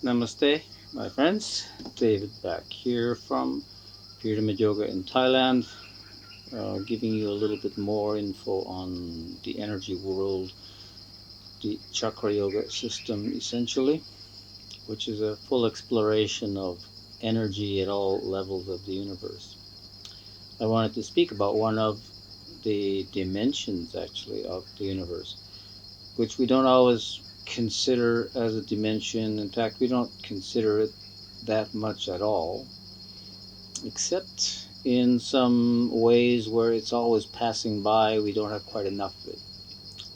Namaste, my friends. David back here from Pyramid Yoga in Thailand, giving you a little bit more info on the energy world, the chakra yoga system essentially, which is a full exploration of energy at all levels of the universe. I wanted to speak about one of the dimensions actually of the universe, which we don't always consider as a dimension. In fact, we don't consider it that much at all, except in some ways where it's always passing by, we don't have quite enough of it.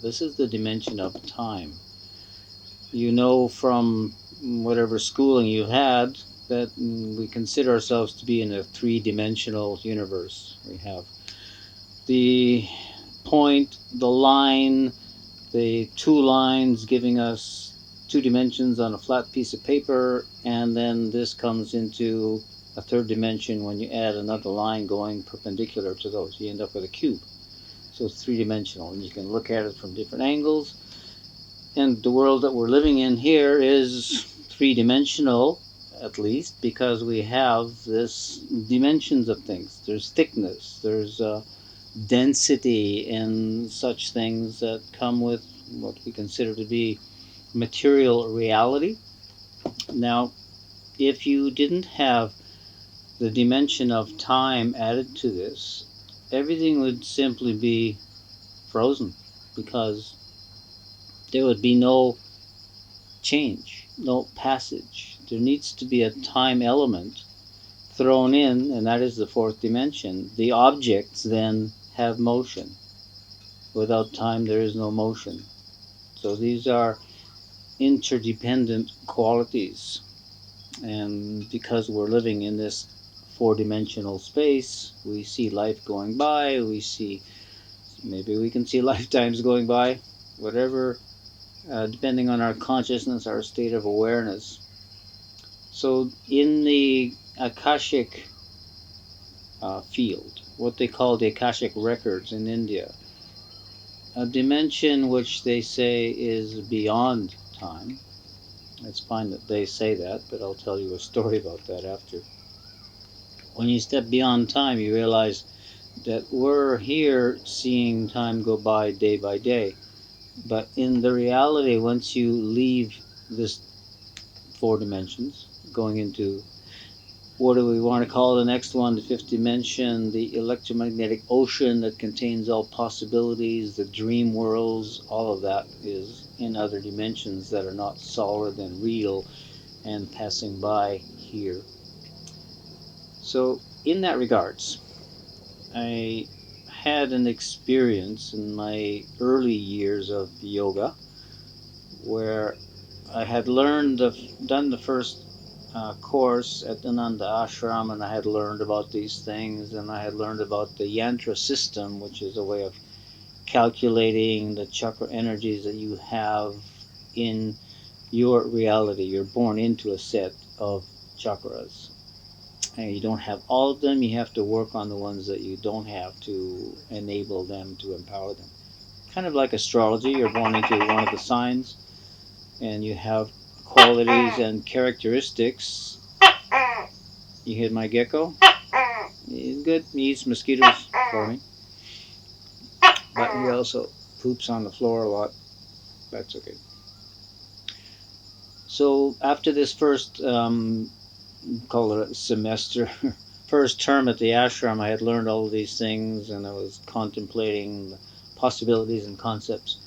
This is the dimension of time. You know from whatever schooling you had that we consider ourselves to be in a three-dimensional universe. We have the point, the line, the two lines giving us two dimensions on a flat piece of paper, and then this comes into a third dimension when you add another line going perpendicular to those. You end up with a cube. So it's three-dimensional, and you can look at it from different angles. And the world that we're living in here is three-dimensional, at least, because we have this dimensions of things. There's thickness, there's density, and such things that come with what we consider to be material reality. Now, if you didn't have the dimension of time added to this, everything would simply be frozen because there would be no change, no passage. There needs to be a time element thrown in, and that is the fourth dimension. The objects then have motion. Without time, there is no motion. So these are interdependent qualities. And because we're living in this four-dimensional space, we see life going by, maybe we can see lifetimes going by, whatever, depending on our consciousness, our state of awareness. So in the Akashic field, what they call the Akashic records in India, a dimension which they say is beyond time. It's fine that they say that, but I'll tell you a story about that after. When you step beyond time, you realize that we're here seeing time go by day. But in the reality, once you leave this four dimensions, going into what do we want to call the next one, the fifth dimension, the electromagnetic ocean that contains all possibilities, the dream worlds, all of that is in other dimensions that are not solid and real and passing by here. So in that regards, I had an experience in my early years of yoga where I had done the first course at Ananda Ashram, and I had learned about these things, and I had learned about the yantra system, which is a way of calculating the chakra energies that you have in your reality. You're born into a set of chakras, and you don't have all of them. You have to work on the ones that you don't have to enable them, to empower them. Kind of like astrology, you're born into one of the signs, and you have qualities and characteristics. You hit my gecko? He's good. He eats mosquitoes for me. But he also poops on the floor a lot. That's okay. So after this first, call it a semester, first term at the ashram, I had learned all of these things, and I was contemplating the possibilities and concepts.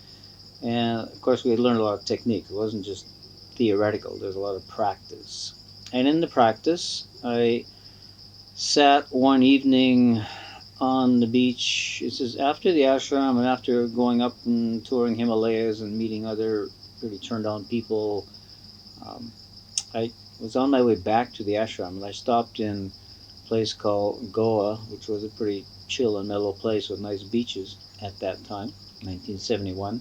And of course, we had learned a lot of technique. It wasn't just theoretical. There's a lot of practice. And in the practice, I sat one evening on the beach. This is after the ashram and after going up and touring Himalayas and meeting other really turned on people. I was on my way back to the ashram, and I stopped in a place called Goa, which was a pretty chill and mellow place with nice beaches at that time, 1971.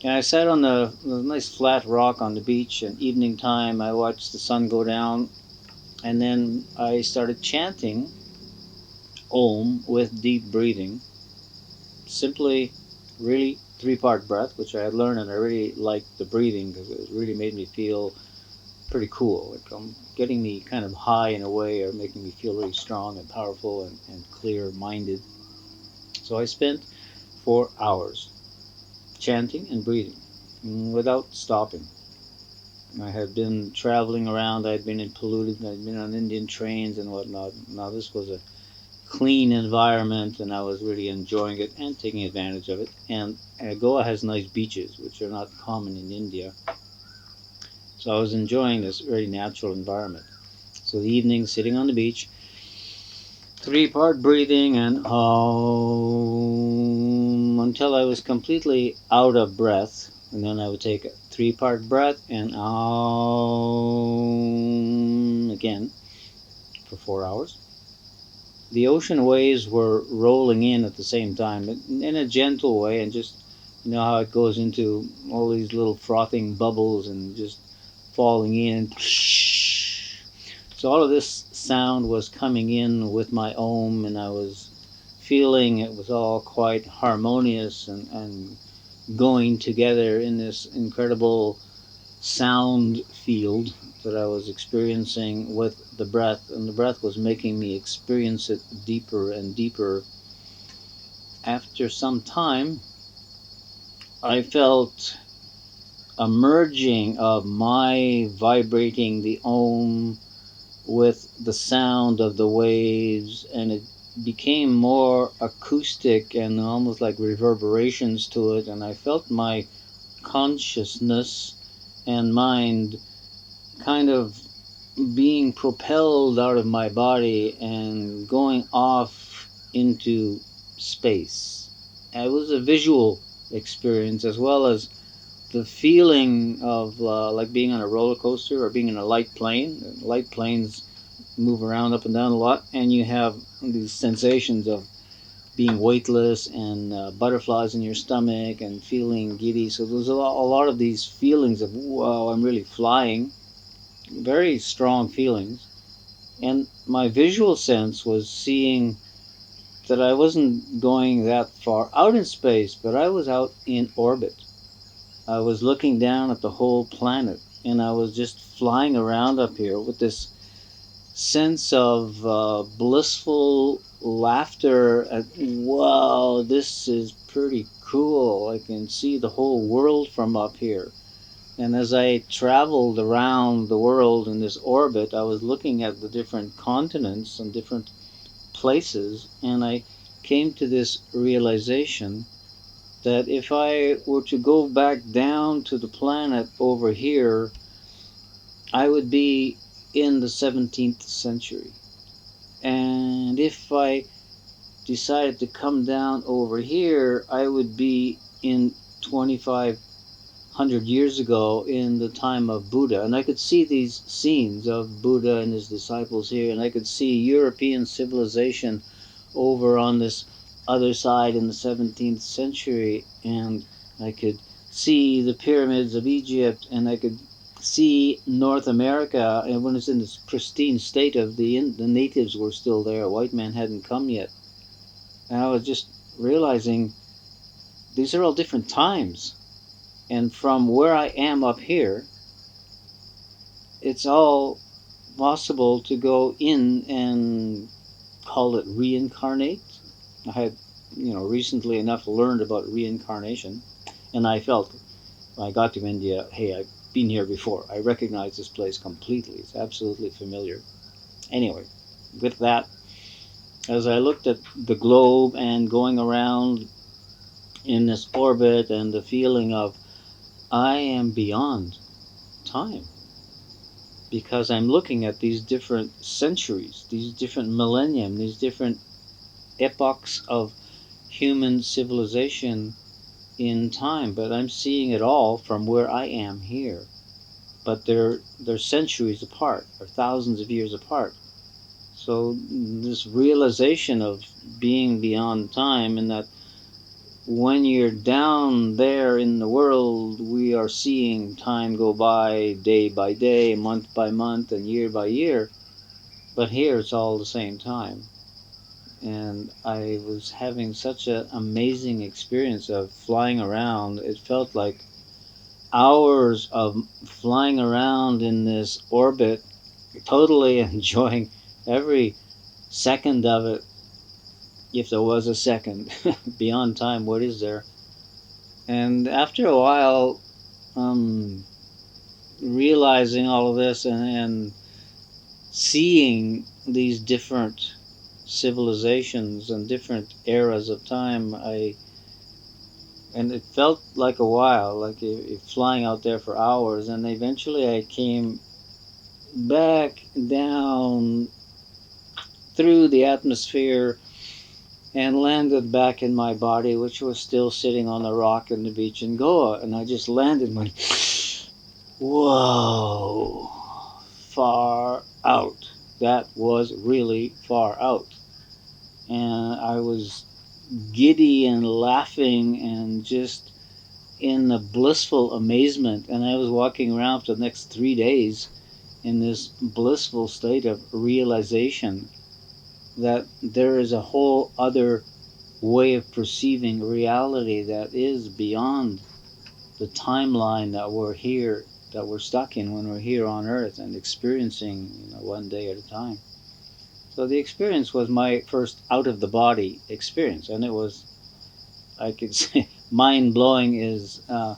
And I sat on the nice flat rock on the beach, and evening time I watched the sun go down, and then I started chanting Om with deep breathing. Simply, really three-part breath, which I had learned, and I really liked the breathing because it really made me feel pretty cool. Like getting me kind of high in a way, or making me feel really strong and powerful and clear-minded. So I spent 4 hours chanting and breathing without stopping. I had been traveling around. I had been in polluted. I'd been on Indian trains and whatnot. Now this was a clean environment, and I was really enjoying it and taking advantage of it. And Goa has nice beaches, which are not common in India. So I was enjoying this very natural environment. So the evening, sitting on the beach, three-part breathing and until I was completely out of breath. And then I would take a three-part breath and again for 4 hours. The ocean waves were rolling in at the same time, but in a gentle way, and just you know how it goes into all these little frothing bubbles and just falling in. So all of this sound was coming in with my ohm, and I was feeling it was all quite harmonious and going together in this incredible sound field that I was experiencing with the breath, and the breath was making me experience it deeper and deeper. After some time, I felt a merging of my vibrating the Om with the sound of the waves, and it became more acoustic and almost like reverberations to it, and I felt my consciousness and mind kind of being propelled out of my body and going off into space. It was a visual experience as well as the feeling of like being on a roller coaster or being in a light plane. Light planes move around up and down a lot, and you have these sensations of being weightless and butterflies in your stomach and feeling giddy. So there's a lot of these feelings of, wow, I'm really flying. Very strong feelings. And my visual sense was seeing that I wasn't going that far out in space, but I was out in orbit. I was looking down at the whole planet, and I was just flying around up here with this sense of blissful laughter at, wow, this is pretty cool. I can see the whole world from up here. And as I traveled around the world in this orbit, I was looking at the different continents and different places, and I came to this realization that if I were to go back down to the planet over here, I would be in the 17th century. And if I decided to come down over here, I would be in 2500 years ago in the time of Buddha. And I could see these scenes of Buddha and his disciples here, and I could see European civilization over on this other side in the 17th century, and I could see the pyramids of Egypt, and I could see North America, and when it's in this pristine state of the natives were still there, white man hadn't come yet. And I was just realizing these are all different times, and from where I am up here, it's all possible to go in and call it reincarnate. I had, recently enough learned about reincarnation, and I felt when I got to India, hey, I've been here before. I recognize this place completely. It's absolutely familiar. Anyway, with that, as I looked at the globe and going around in this orbit and the feeling of I am beyond time because I'm looking at these different centuries, these different millennium, these different epochs of human civilization in time, but I'm seeing it all from where I am here. But they're centuries apart, or thousands of years apart. So this realization of being beyond time, and that when you're down there in the world, we are seeing time go by day, month by month, and year by year. But here it's all the same time. And I was having such an amazing experience of flying around. It felt like hours of flying around in this orbit, totally enjoying every second of it, if there was a second. Beyond time, what is there? And after a while, um, realizing all of this, and seeing these different civilizations and different eras of time, and it felt like a while, like flying out there for hours, and eventually I came back down through the atmosphere and landed back in my body, which was still sitting on the rock in the beach in Goa. And I just landed and went, whoa, far out. That was really far out. And I was giddy and laughing and just in a blissful amazement. And I was walking around for the next 3 days in this blissful state of realization that there is a whole other way of perceiving reality that is beyond the timeline that we're stuck in when we're here on earth and experiencing, one day at a time. So the experience was my first out of the body experience, and it was, I could say, mind blowing is a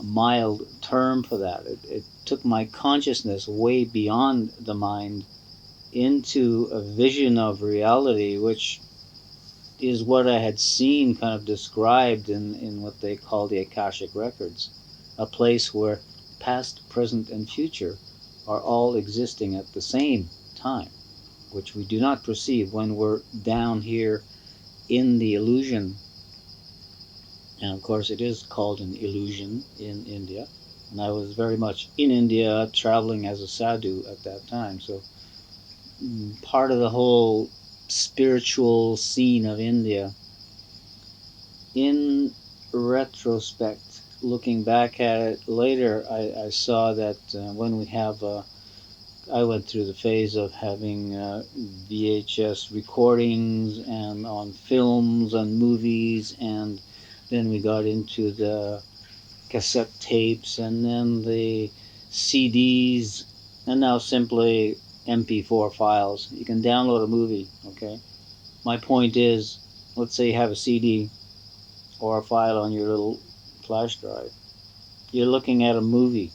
mild term for that. It took my consciousness way beyond the mind into a vision of reality, which is what I had seen kind of described in what they call the Akashic Records, a place where past, present, and future are all existing at the same time, which we do not perceive when we're down here in the illusion. And of course, it is called an illusion in India. And I was very much in India, traveling as a sadhu at that time. So part of the whole spiritual scene of India. In retrospect, looking back at it later, I saw that when we have, I went through the phase of having VHS recordings and on films and movies, and then we got into the cassette tapes and then the CDs, and now simply MP4 files. You can download a movie, okay? My point is, let's say you have a CD or a file on your little flash drive. You're looking at a movie.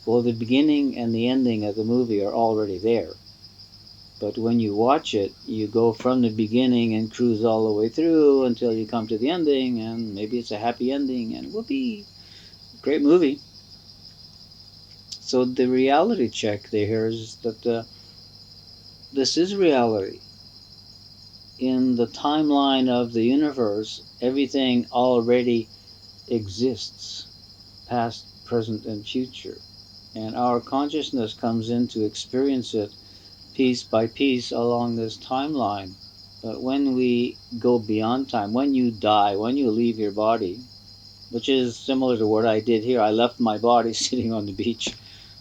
Well, the beginning and the ending of the movie are already there. But when you watch it, you go from the beginning and cruise all the way through until you come to the ending, and maybe it's a happy ending, and whoopee, great movie. So the reality check there is that this is reality. In the timeline of the universe, everything already exists, past, present, and future. And our consciousness comes in to experience it piece by piece along this timeline. But when we go beyond time, when you die, when you leave your body, which is similar to what I did here, I left my body sitting on the beach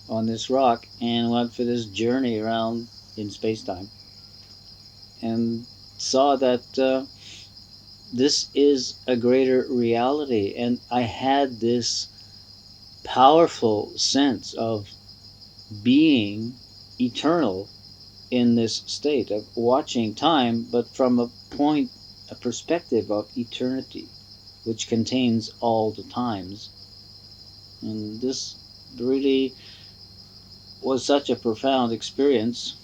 on this rock and went for this journey around in space-time and saw that this is a greater reality. And I had this powerful sense of being eternal in this state of watching time, but from a perspective of eternity, which contains all the times. And this really was such a profound experience.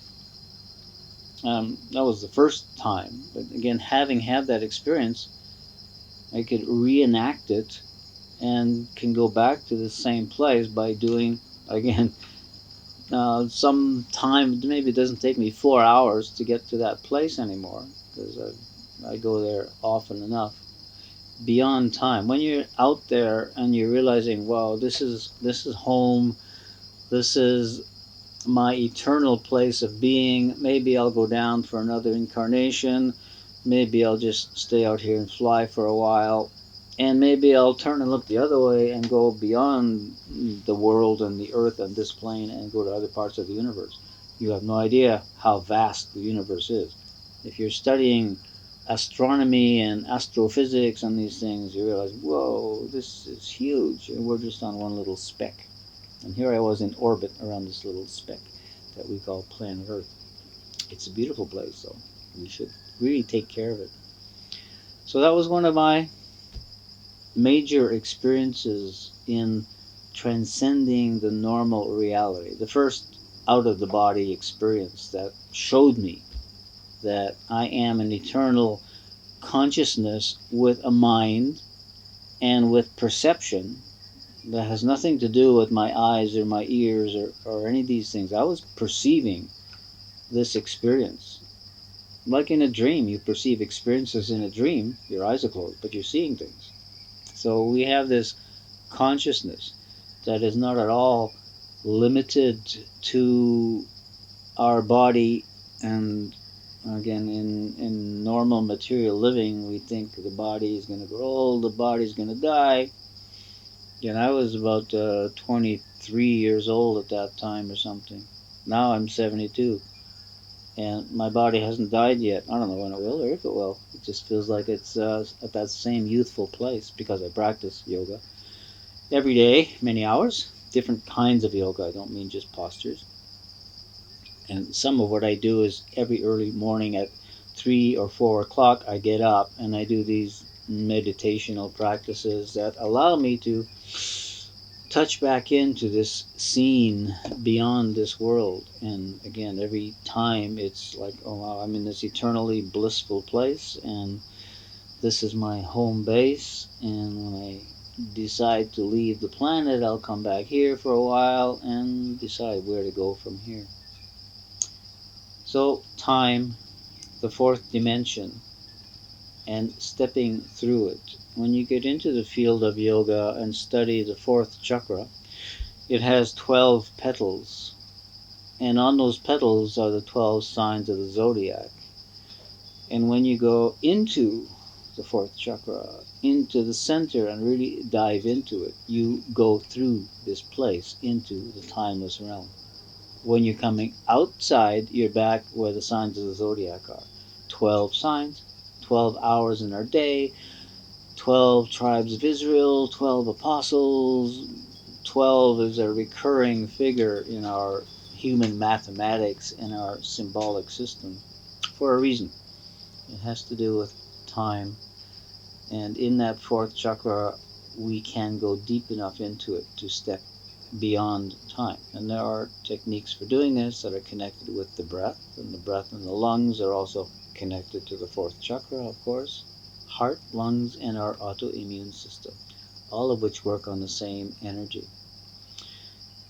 That was the first time, but again, having had that experience, I could reenact it and can go back to the same place by doing, again, some time. Maybe it doesn't take me 4 hours to get to that place anymore because I go there often enough. Beyond time, when you're out there and you're realizing, wow, this is home, this is my eternal place of being. Maybe I'll go down for another incarnation. Maybe I'll just stay out here and fly for a while. And maybe I'll turn and look the other way and go beyond the world and the earth and this plane and go to other parts of the universe. You have no idea how vast the universe is. If you're studying astronomy and astrophysics and these things, you realize, whoa, this is huge, and we're just on one little speck. And here I was in orbit around this little speck that we call planet Earth. It's a beautiful place, so we should really take care of it. So that was one of my major experiences in transcending the normal reality. The first out of the body experience that showed me that I am an eternal consciousness with a mind and with perception that has nothing to do with my eyes or my ears or any of these things. I was perceiving this experience. Like in a dream, you perceive experiences in a dream, your eyes are closed, but you're seeing things. So we have this consciousness that is not at all limited to our body. And again, in normal material living, we think the body is going to grow old, the body is going to die. And I was about 23 years old at that time or something. Now I'm 72, and my body hasn't died yet. I don't know when it will or if it will. It just feels like it's at that same youthful place because I practice yoga every day, many hours, different kinds of yoga. I don't mean just postures. And some of what I do is every early morning at 3 or 4 o'clock, I get up and I do these meditational practices that allow me to touch back into this scene beyond this world. And again, every time it's like, oh wow, I'm in this eternally blissful place, and this is my home base. And when I decide to leave the planet, I'll come back here for a while and decide where to go from here. So, time, the fourth dimension, and stepping through it. When you get into the field of yoga and study the fourth chakra, it has 12 petals, and on those petals are the 12 signs of the zodiac. And when you go into the fourth chakra, into the center, and really dive into it, you go through this place into the timeless realm. When you're coming outside, you're back where the signs of the zodiac are. 12 signs, 12 hours in our day, 12 tribes of Israel, 12 apostles. 12 is a recurring figure in our human mathematics and our symbolic system for a reason. It has to do with time. And in that fourth chakra, we can go deep enough into it to step beyond time. And there are techniques for doing this that are connected with the breath, and the breath and the lungs are also connected to the fourth chakra, of course. Heart, lungs, and our autoimmune system, all of which work on the same energy.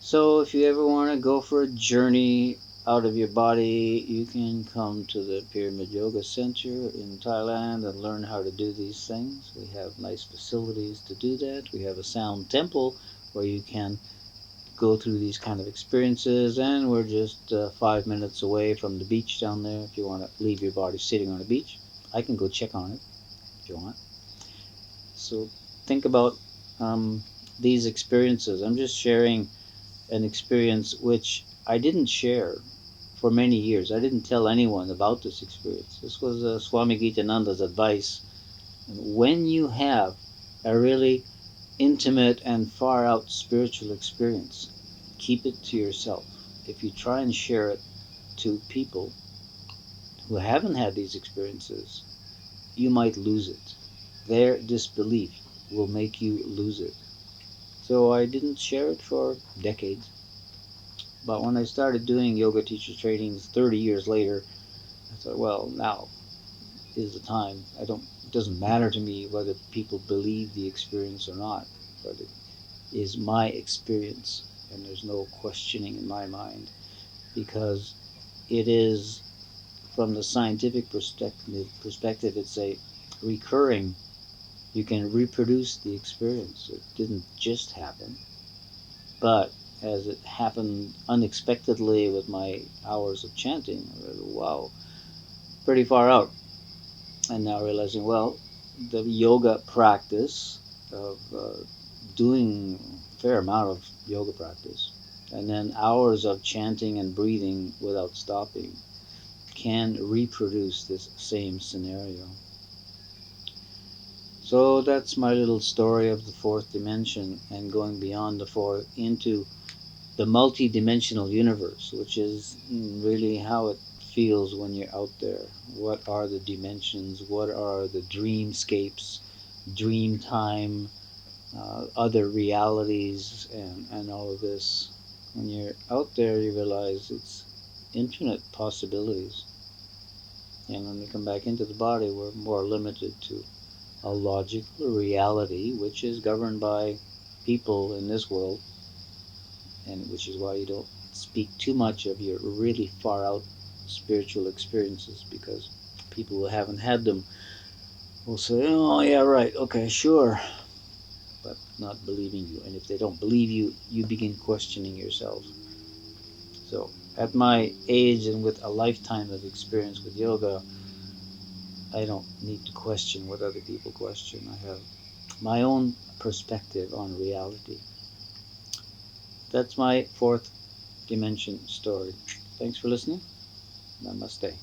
So if you ever want to go for a journey out of your body, you can come to the Pyramid Yoga Center in Thailand and learn how to do these things. We have nice facilities to do that. We have a sound temple where you can go through these kind of experiences, and we're just 5 minutes away from the beach down there. If you want to leave your body sitting on a beach, I can go check on it if you want. So think about these experiences. I'm just sharing an experience which I didn't share for many years. I didn't tell anyone about this experience. This was Swami Gitananda's advice. When you have a really intimate and far out spiritual experience, keep it to yourself. If you try and share it to people who haven't had these experiences, you might lose it. Their disbelief will make you lose it. So I didn't share it for decades. But when I started doing yoga teacher trainings 30 years later, I thought, well, now is the time. It doesn't matter to me whether people believe the experience or not, but it is my experience, and there's no questioning in my mind, because it is, from the scientific perspective, it's a recurring. You can reproduce the experience. It didn't just happen, but as it happened unexpectedly with my hours of chanting, I was, wow, pretty far out. And now realizing, well, the yoga practice of doing a fair amount of yoga practice, and then hours of chanting and breathing without stopping, can reproduce this same scenario. So that's my little story of the fourth dimension and going beyond the fourth into the multi-dimensional universe, which is really how it feels when you're out there. What are the dimensions? What are the dreamscapes, dream time, other realities, and all of this? When you're out there, you realize it's infinite possibilities. And when we come back into the body, we're more limited to a logical reality, which is governed by people in this world, and which is why you don't speak too much of your really far out spiritual experiences, because people who haven't had them will say, "Oh, yeah, right, okay, sure," but not believing you. And if they don't believe you, you begin questioning yourself. So, at my age and with a lifetime of experience with yoga, I don't need to question what other people question. I have my own perspective on reality. That's my fourth dimension story. Thanks for listening. Namaste.